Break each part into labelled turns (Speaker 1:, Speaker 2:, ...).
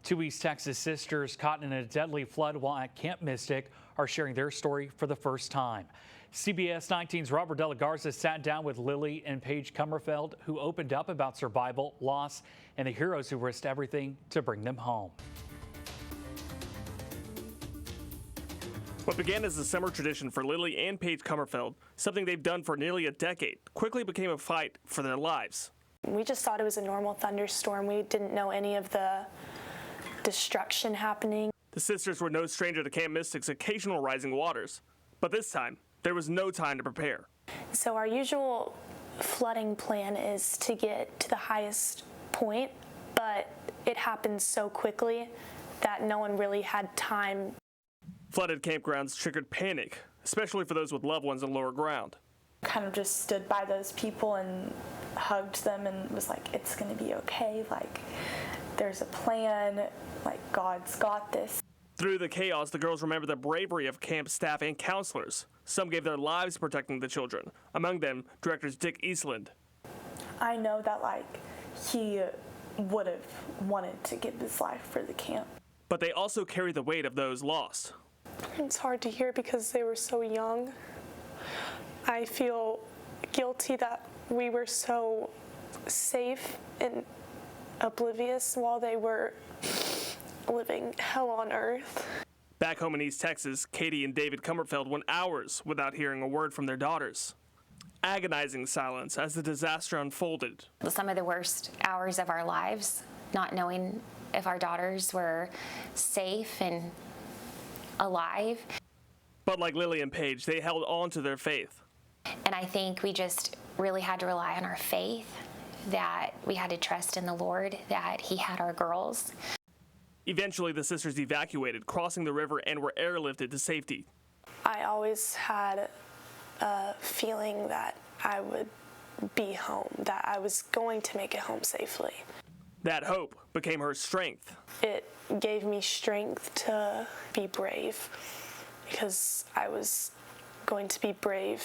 Speaker 1: Two East Texas sisters caught in a deadly flood while at Camp Mystic are sharing their story for the first time. CBS 19's Robert De La Garza sat down with Lilly and Paige Kummerfeld, who opened up about survival, loss, and the heroes who risked everything to bring them home.
Speaker 2: What began as a summer tradition for Lilly and Paige Kummerfeld, something they've done for nearly a decade, quickly became a fight for their lives.
Speaker 3: We just thought it was a normal thunderstorm. We didn't know any of the destruction happening.
Speaker 2: The sisters were no stranger to Camp Mystic's occasional rising waters, but this time, there was no time to prepare.
Speaker 3: So our usual flooding plan is to get to the highest point, but it happened so quickly that no one really had time.
Speaker 2: Flooded campgrounds triggered panic, especially for those with loved ones on lower ground.
Speaker 4: Kind of just stood by those people and hugged them and was like, it's gonna be okay, like there's a plan, like God's got this.
Speaker 2: Through the chaos, the girls remember the bravery of camp staff and counselors. Some gave their lives protecting the children, among them directors Dick Eastland.
Speaker 4: I know that he would have wanted to give his life for the camp.
Speaker 2: But they also carry the weight of those lost.
Speaker 3: It's hard to hear because they were so young. I feel guilty that we were so safe and oblivious while they were living hell on earth.
Speaker 2: Back home in East Texas, Katie and David Kummerfeld went hours without hearing a word from their daughters. Agonizing silence as the disaster unfolded.
Speaker 5: Some of the worst hours of our lives, not knowing if our daughters were safe and alive.
Speaker 2: But like Lilly and Paige, they held on to their faith.
Speaker 5: And I think we just really had to rely on our faith, that we had to trust in the Lord, that He had our girls.
Speaker 2: Eventually, the sisters evacuated, crossing the river, and were airlifted to safety.
Speaker 3: I always had a feeling that I would be home, that I was going to make it home safely.
Speaker 2: That hope became her strength.
Speaker 3: It gave me strength to be brave because I was going to be brave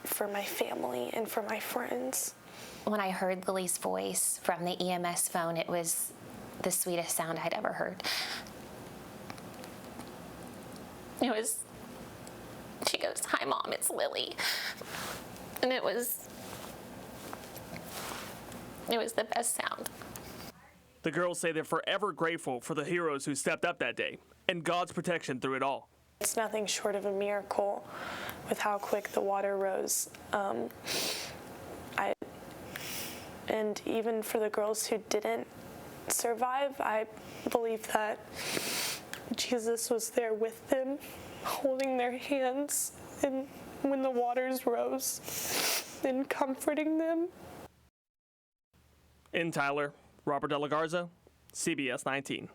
Speaker 3: for my family and for my friends.
Speaker 5: When I heard Lily's voice from the EMS phone, it was the sweetest sound I'd ever heard. She goes, "Hi, Mom, it's Lilly." And it was the best sound.
Speaker 2: The girls say they're forever grateful for the heroes who stepped up that day and God's protection through it all.
Speaker 3: It's nothing short of a miracle with how quick the water rose. And even for the girls who didn't survive, I believe that Jesus was there with them, holding their hands, and when the waters rose, and comforting them.
Speaker 2: In Tyler, Robert De La Garza, CBS 19.